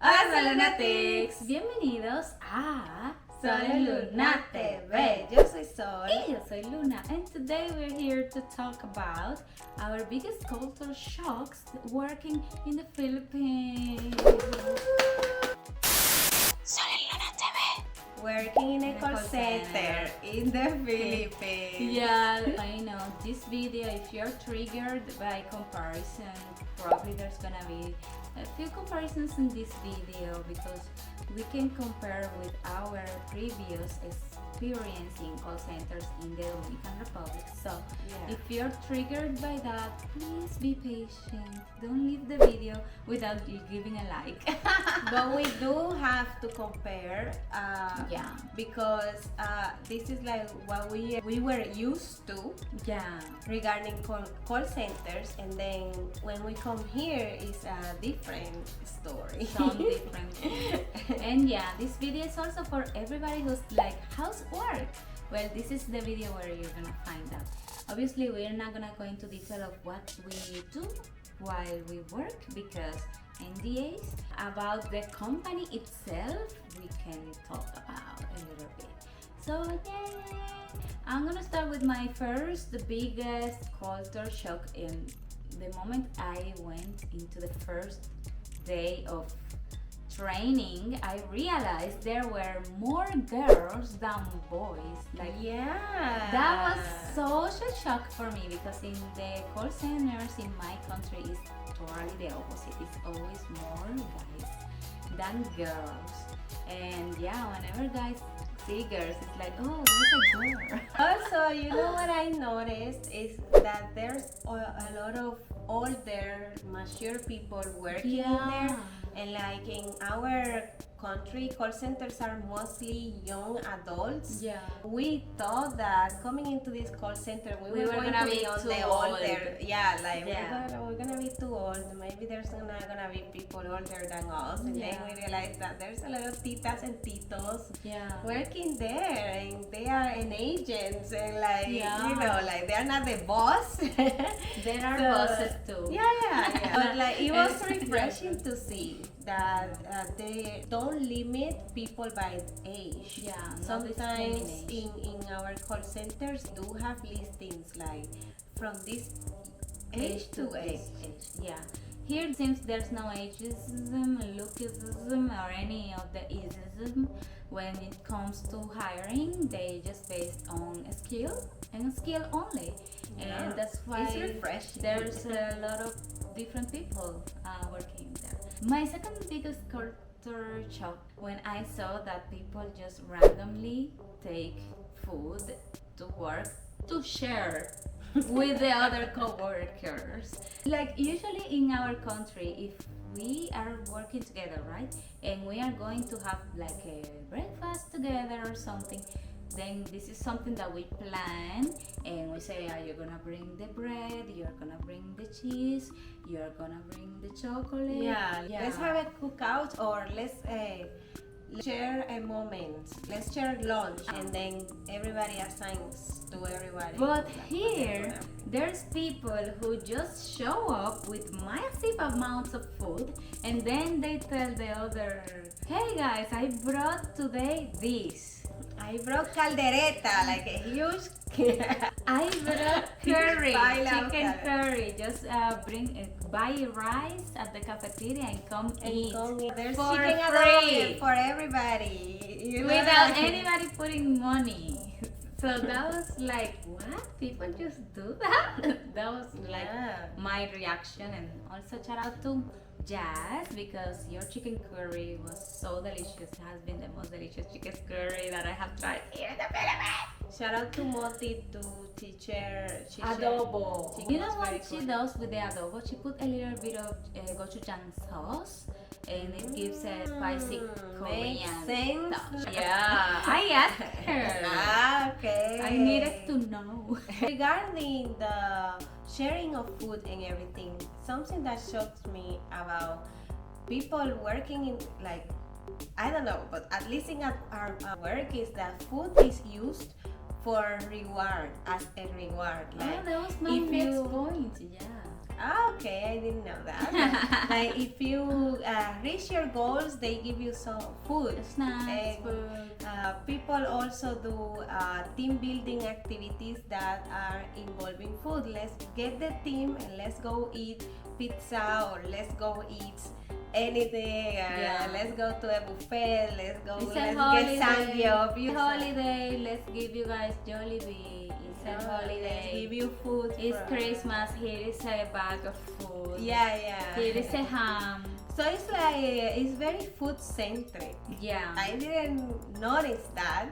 Hola Lunatics, bienvenidos a Sol Luna TV. Yo soy Sol. Y yo soy Luna, and today we're here to talk about our biggest culture shocks working in the Philippines. Sol Luna TV. Working in a call center in the Philippines. Yeah, I know. This video, if you're triggered by comparison, probably there's gonna be a few comparisons in this video because we can compare with our previous experience in call centers in the Dominican Republic. So if you're triggered by that, please be patient. Don't leave the video without you giving a like. But we do have to compare because this is like what we were used to regarding call centers, and then when we come here it's a different story. Some different things. And this video is also for everybody who's like, how's work? Well, this is the video where you're gonna find out. Obviously, we're not gonna go into detail of what we do while we work because NDAs. About the company itself, we can talk about a little bit. So I'm gonna start with my first, the biggest culture shock in the moment I went into the first day of training. I realized there were more girls than boys. Like that was such a shock for me because in the call centers in my country is totally the opposite. It's always more guys than girls. And whenever guys see girls, it's like, oh, there's a girl. Also, you know what I noticed is that there's a lot of older, mature people working in there, and like in our country, call centers are mostly young adults. We thought that coming into this call center, we were going to be on the older. We're gonna be too old. Maybe there's not gonna be people older than us, and then we realized that there's a lot of titas and titos working there, and they are an agents, and like you know, like they are not the boss. There are bosses too. But like it was refreshing to see that they don't limit people by age. Sometimes in our call centers do have listings like from this age to age. Here it seems there's no ageism, lookism, or any of the ism when it comes to hiring. They just based on skill and skill only. And that's why it's refreshing. There's a lot of different people working there. My second biggest culture shock when I saw that people just randomly take food to work to share with the other coworkers. Like usually in our country, if we are working together, right, and we are going to have like a breakfast together or something, then this is something that we plan, and we say, you're gonna bring the bread, you're gonna bring the cheese, you're gonna bring the chocolate. Let's have a cookout, or let's share a moment. Let's share lunch, and then everybody assigns to everybody. But here, there's people who just show up with massive amounts of food, and then they tell the other, hey guys, I brought today this. I brought caldereta, like a huge I brought curry, chicken curry. Just buy rice at the cafeteria and come eat. There's for chicken free for everybody. Without anybody putting money. So that was like, what? People just do that? That was like my reaction. And also shout out to Jazz, because your chicken curry was so delicious. It has been the most delicious chicken curry that I have tried here in the Philippines. Shout out to Moti, to teacher adobo. You know what she does with the adobo? She put a little bit of gochujang sauce, and it gives a spicy Korean touch. I asked her. Okay. I needed to know. Regarding the sharing of food and everything, something that shocks me about people working in, like, I don't know, but at least in our work, is that food is used for reward, as a reward. Like, that was my next point. Okay, I didn't know that. Like if you reach your goals, they give you some food. Snacks, food. People also do team building activities that are involving food. Let's get the team and let's go eat pizza, or let's go eat anything. Let's go to a buffet. Let's get samgyeop. It's a holiday. Let's give you guys Jollibee. It's a holiday. Let's give you food. It's Christmas. Here is a bag of food. Yeah. Here is a ham. So it's like, it's very food centric. Yeah. I didn't notice that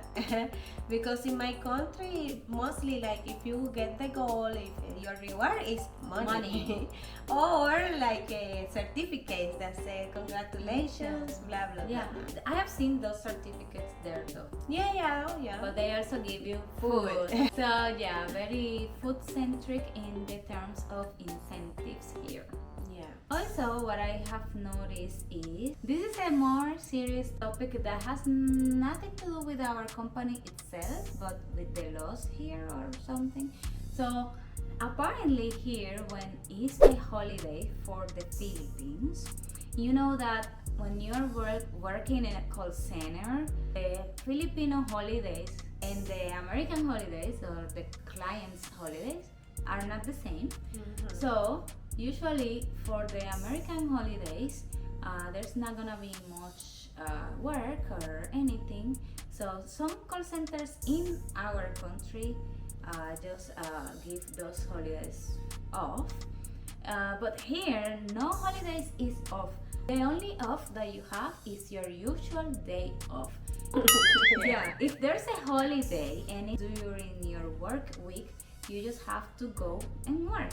because in my country, mostly like if you get the goal, if your reward is money. Or like a certificate that say congratulations, blah blah blah. Yeah, I have seen those certificates there though. Yeah. But they also give you food. So yeah, very food centric in the terms of incentives here. Also, what I have noticed is this is a more serious topic that has nothing to do with our company itself, but with the laws here or something. So apparently here, when it's a holiday for the Philippines, you know that when you're working in a call center, the Filipino holidays and the American holidays, or the client's holidays, are not the same. So usually for the American holidays, there's not gonna be much work or anything. So some call centers in our country just give those holidays off. But here, no holidays is off. The only off that you have is your usual day off. Yeah, if there's a holiday and it's during your work week, you just have to go and work.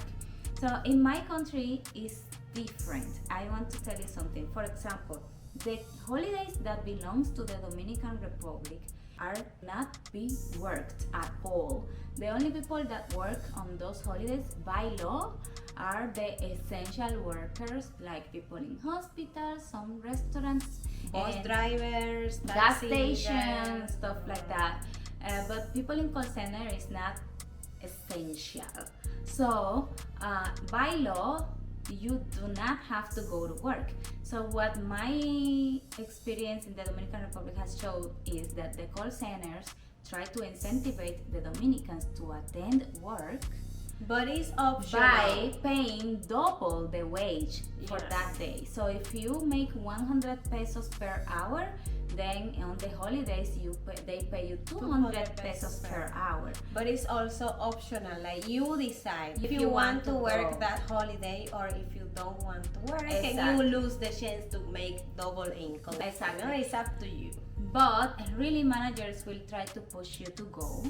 So in my country is different. I want to tell you something. For example, the holidays that belongs to the Dominican Republic are not be worked at all. The only people that work on those holidays by law are the essential workers, like people in hospitals, some restaurants, bus drivers, gas stations, stuff like that. But people in call center is not essential. So by law, you do not have to go to work. So what my experience in the Dominican Republic has showed is that the call centers try to incentivize the Dominicans to attend work, but it's optional, by paying double the wage for that day. So if you make 100 pesos per hour, then on the holidays they pay you 200 pesos per hour. But it's also optional, like you decide if you want to work that holiday or if you don't want to work, and you lose the chance to make double income. Exactly. You know, it's up to you. But really, managers will try to push you to go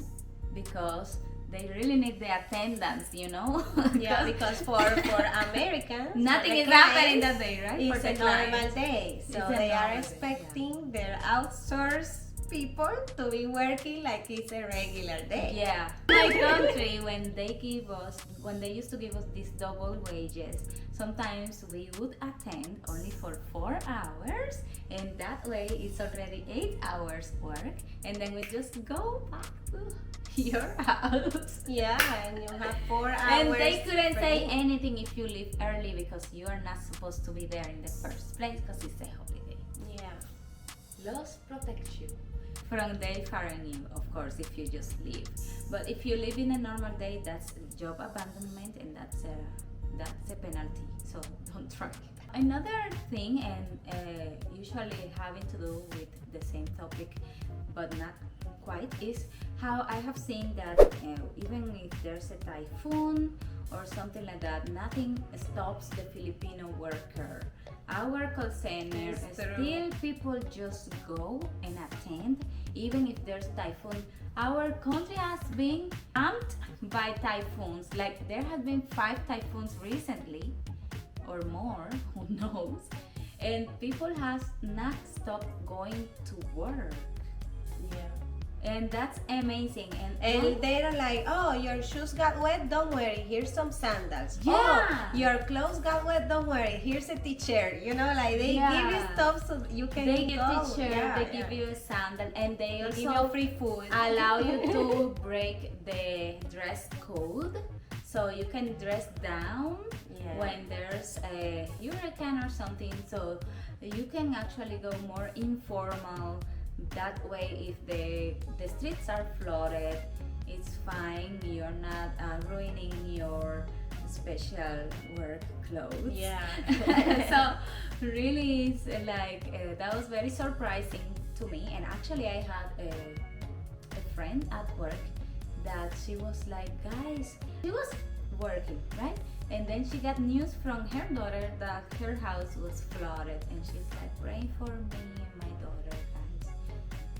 because they really need the attendance, you know? Yeah, because for Americans, nothing is happening that day, right? It's a normal day. So they are expecting their outsourced people to be working like it's a regular day. Yeah. My country, when they used to give us these double wages, sometimes we would attend only for 4 hours, and that way it's already 8 hours work, and then we just go back to your house. Yeah, and you have 4 hours. And they couldn't say anything if you leave early because you are not supposed to be there in the first place because it's a holiday. Yeah. Laws protect you from they firing you, of course, if you just leave. But if you live in a normal day, that's job abandonment, and that's a penalty. So don't try it. Another thing, and usually having to do with the same topic, but not quite, is how I have seen that even if there's a typhoon or something like that, nothing stops the Filipino worker. Our call center, still people just go and attend, even if there's typhoon. Our country has been hampered by typhoons. Like there have been 5 typhoons recently, or more, who knows? And people has not stopped going to work. Yeah. And that's amazing. And they're like, oh, your shoes got wet, don't worry, here's some sandals. Yeah. Oh, your clothes got wet, don't worry, here's a t-shirt. You know, like they give you stuff so you can They give go. t-shirt, they give you a sandal, and they also give you free food. allow you to break the dress code. so you can dress down Yeah. when there's a hurricane or something, so you can actually go more informal. That way, if the streets are flooded, it's fine. You're not ruining your special work clothes. Yeah. So really, it's that was very surprising to me. And actually, I had a friend at work that she was like, guys, she was working, right? And then she got news from her daughter that her house was flooded, and she's like, pray for me and my daughter, guys.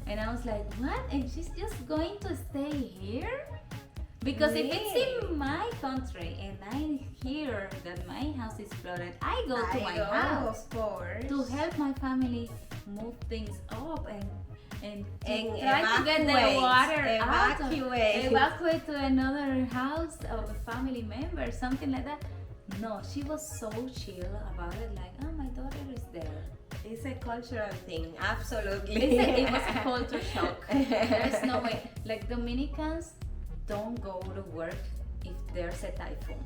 And I was like, what? And she's just going to stay here? Because if it's in my country and I hear that my house is flooded, I go to my house, of course, to help my family move things up and and try to get the water evacuate evacuate to another house of a family member, something like that. No, she was so chill about it, like, oh, my daughter is there. It's a cultural thing, absolutely. It was a culture shock. There's no way. Like, Dominicans don't go to work if there's a typhoon.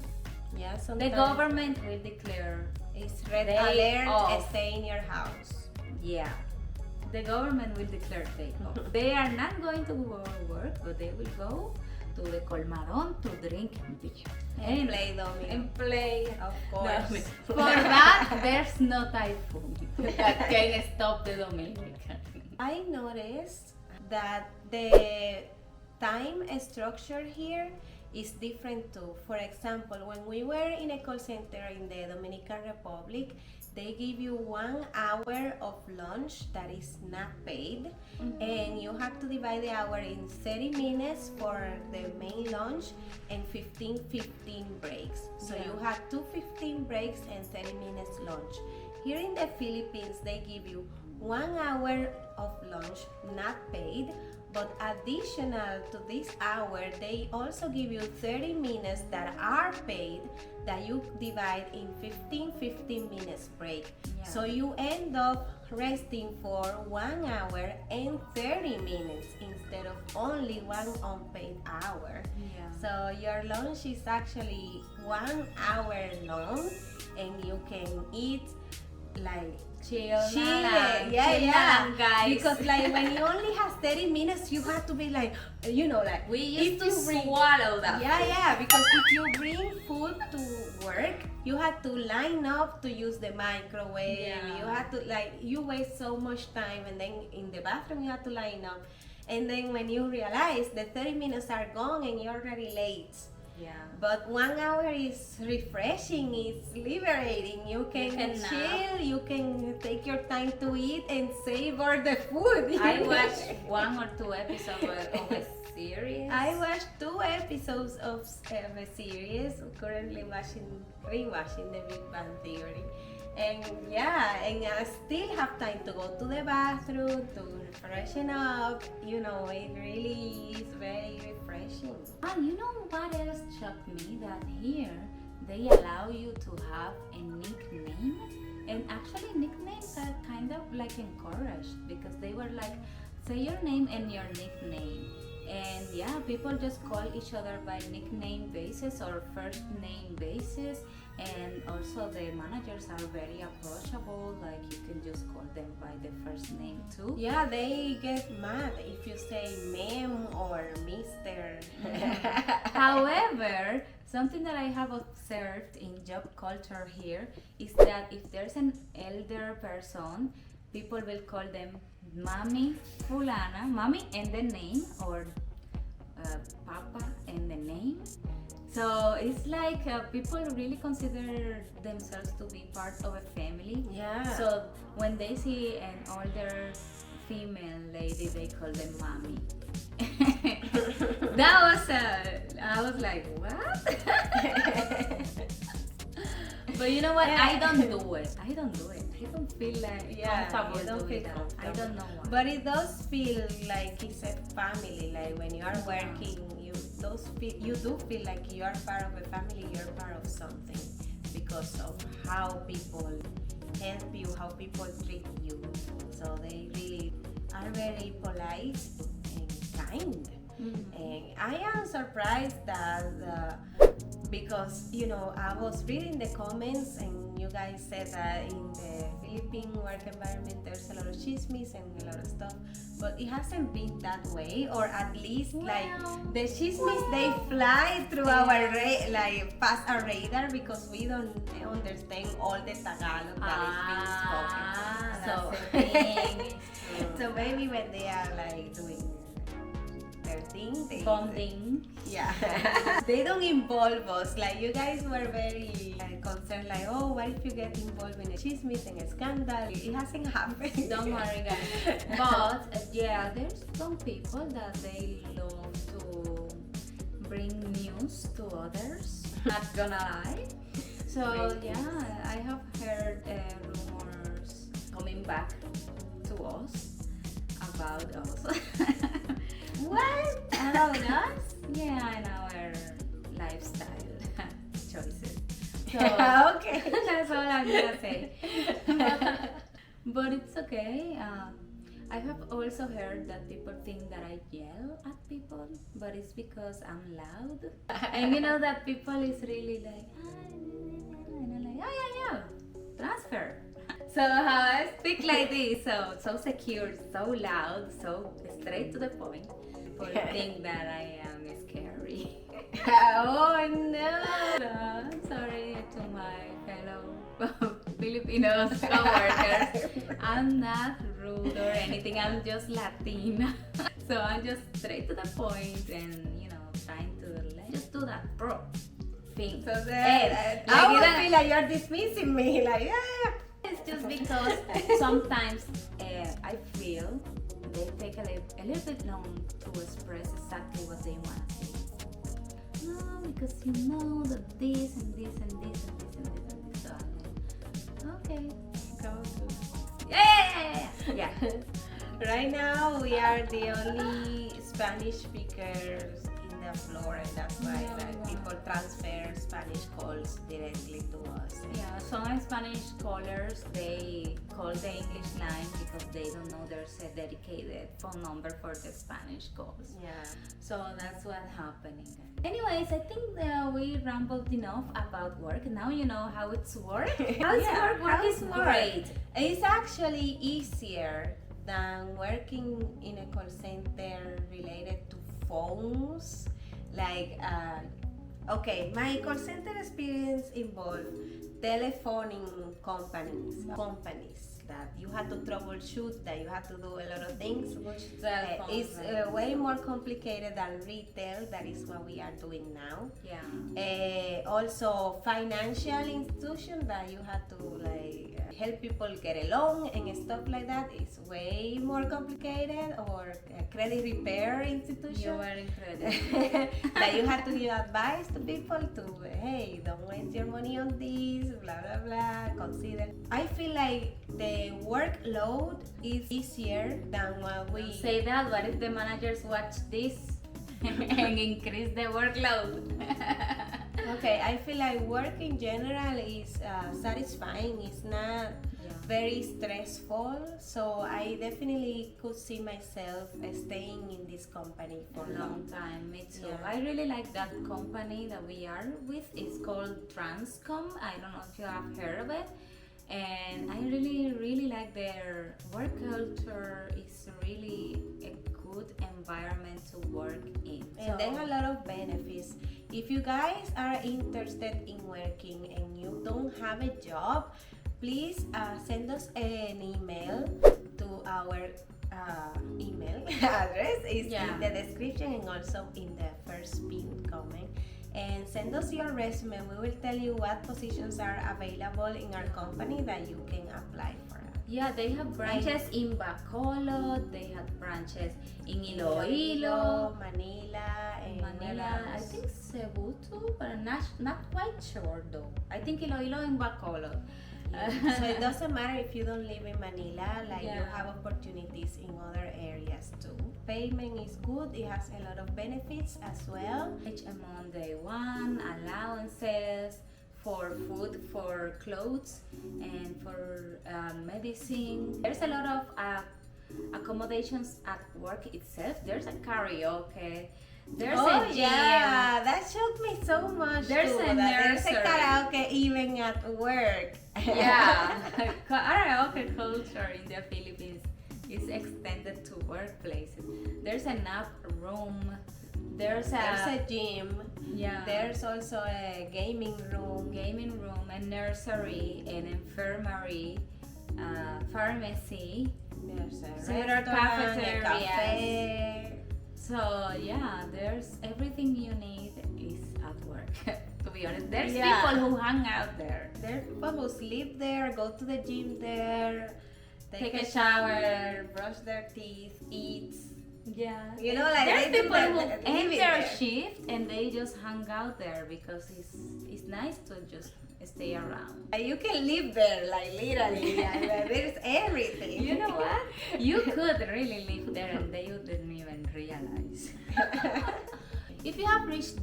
Yeah, The sometimes government will declare it's red day alert and off. stay in your house. Yeah, the government will declare day off. They are not going to go to work, but they will go to the colmadón to drink beer And play domino. and play. Of course. For that, there's no typhoon that can stop the Dominican. I noticed that the time structure here is different too. For example, when we were in a call center in the Dominican Republic, they give you 1 hour of lunch that is not paid, and you have to divide the hour in 30 minutes for the main lunch and 15 breaks. So Yeah. you have 2 15 breaks and 30 minutes lunch. Here in the Philippines, they give you 1 hour of lunch not paid, but additional to this hour, they also give you 30 minutes that are paid that you divide in 15 minutes break. Yeah. So you end up resting for 1 hour and 30 minutes instead of only 1 unpaid hour. Yeah. So your lunch is actually 1 hour long, and you can eat like Chill, yeah, guys. because like when you only have 30 minutes, you have to be like, like We used to if you bring- swallow that. yeah, because if you bring food to work, you have to line up to use the microwave. Yeah. You have to you waste so much time, and then in the bathroom you have to line up, and then when you realize the 30 minutes are gone and you're already late. Yeah. But 1 hour is refreshing, it's liberating. You can can chill, you can take your time to eat and savor the food. I watched 1 or 2 episodes of a series. I watched 2 episodes of a series. I'm currently rewatching The Big Bang Theory. And I still have time to go to the bathroom, to freshen up. It really is very refreshing. And you know what else shocked me? That here they allow you to have a nickname, and actually nicknames are kind of like encouraged, because they were like, say your name and your nickname. And yeah, people just call each other by nickname basis or first name basis. And also the managers are very approachable, like you can just call them by the first name too. Yeah, they get mad if you say ma'am or mister. However, something that I have observed in job culture here is that if there's an elder person, people will call them mami fulana, mami and the name, or papa and the name. So it's like people really consider themselves to be part of a family. Yeah. So when they see an older female lady, they call them mommy. I was like, what? But you know what? Yeah. I don't do it. I don't feel like comfortable you don't doing feel that. comfortable. I don't know why. But it does feel like it's a family. Like when you are working, you do feel like you are part of a family. You're part of something because of how people help you, how people treat you. So they really are very polite and kind. Mhm. And I am surprised that because you know I was reading the comments and you guys said that in the Philippine work environment there's a lot of chismes and a lot of stuff, but it hasn't been that way, or at least like the chismes they fly through our like past our radar because we don't understand all the Tagalog that is being spoken. That's the thing. So maybe when they are like doing their thing, they Bonding. yeah, they don't involve us. Like you guys were very concerned, like, oh, what if you get involved in a chismis and a scandal? It hasn't happened. Don't worry, guys. But yeah, there's some people that they love to bring news to others. Not gonna lie. So yeah, I have heard rumors coming back to us about us. What? About us? Yeah, and our lifestyle choices. So Okay. that's all I'm gonna say. But it's okay. I have also heard that people think that I yell at people, but it's because I'm loud. And you know that people is really like, and I'm like, oh yeah, transfer. So how I speak like this, so secure, so loud, so straight to the point. People think that I am scary. Oh no. So, sorry to my fellow Filipinos coworkers. I'm not rude or anything. I'm just Latina. So I'm just straight to the point and trying to just do that pro thing. So Hey, I would feel like you're dismissing me. Like it's just because sometimes I feel they take a little bit long to express exactly what they want to say. No, because you know that this and this and this and this and this and this. So I'm like, okay, go to yeah. right now we are the only Spanish speakers in the floor, and that's why people transfer Spanish calls directly to us. Yeah, some Spanish callers, they call the English line because they don't know there's a dedicated phone number for the Spanish calls. Yeah. So that's what's happening. Anyways, I think we rambled enough about work. Now you know how it's work. How's work? Work is great. It's actually easier than working in a call center related to phones. Like, okay, my call center experience involved telephoning companies that you had to troubleshoot, that you had to do a lot of things. It's way more complicated than retail. That is what we are doing now. Yeah. Also, financial institution that you had to help people get along and stuff like that is way more complicated. Or a credit repair institution. You are incredible. That you had to give advice to people to, hey, don't waste your money on this, blah blah blah. Consider. I feel like the workload is easier than what we say that. What if the managers watch this and increase the workload? Okay, I feel like work in general is satisfying. It's not very stressful, so I definitely could see myself staying in this company for a long time. Me too. Yeah. I really like that company that we are with. It's called Transcom. I don't know if you have heard of it. And I really like their work culture. It's really a good environment to work in. And they have a lot of benefits. If you guys are interested in working and you don't have a job, please send us an email to our email address. It's in the description and also in the first pinned comment. And send us your resume. We will tell you what positions are available in our company that you can apply for. Yeah, they have branches in Bacolod, they have branches in Iloilo, Manila, I think Cebu too, but I'm not quite sure though. I think Iloilo and Bacolod. So it doesn't matter if you don't live in Manila, you have opportunities in other areas too. Payment is good, it has a lot of benefits as well. Among the one, allowances for food, for clothes, and for medicine. There's a lot of accommodations at work itself. There's a karaoke, There's oh a gym. yeah, that shocked me so much There's too. a There's a nursery. karaoke even at work. Yeah, karaoke culture in the Philippines is extended to workplaces. There's a nap room. There's There's a gym. yeah. There's also a gaming room. A nursery, an infirmary, pharmacy. There's a Several restaurant, a cafeterias. cafe. So yeah, there's everything you need is at work. To be honest, there's Yeah. people who hang out there. There's people who sleep there, go to the gym there, Take a shower. brush their teeth, eat. Yeah, You know, like there's they do people that- who that end live in their there. shift and they just hang out there because it's nice to just stay around. You can live there, like literally. And there's everything. You know what? You could really live there and they wouldn't even realize. If you have reached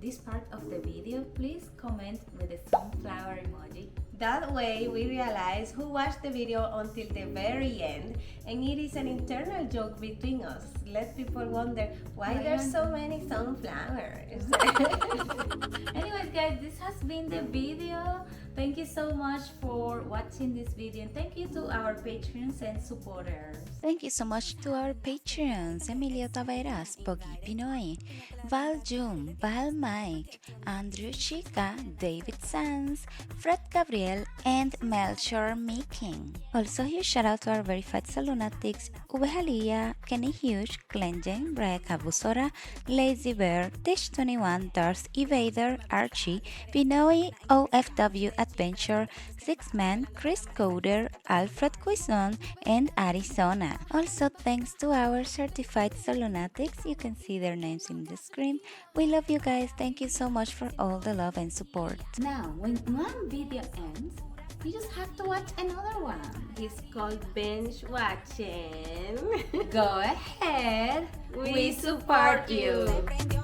this part of the video, please comment with the sunflower emoji. That way, we realize who watched the video until the very end, and it is an internal joke between us. Let people wonder why there's so many sunflowers. Anyways guys, this has been the video. Thank you so much for watching this video, and thank you to our patrons and supporters. Thank you so much to our patrons: Emilio Taveras, Pogi Pinoy, Val Jum, Val Mike, Andrew Chica, David Sanz, Fred Gabriel, and Melchor Making. Also, huge shout out to our verified Salunatics: Ube Halia, Kenny Hughes, Glenjen, Braeka Busora, Lazy Bear, Dish21, Darth Evader, Archie, Pinoy, OFW Adventure, Six Man, Chris Coder, Alfred Quizon, and Arizona. Also, thanks to our certified Solunatics, you can see their names in the screen. We love you guys. Thank you so much for all the love and support. Now, when one video ends, you just have to watch another one. It's called binge watching. Go ahead. We support you. Se prendió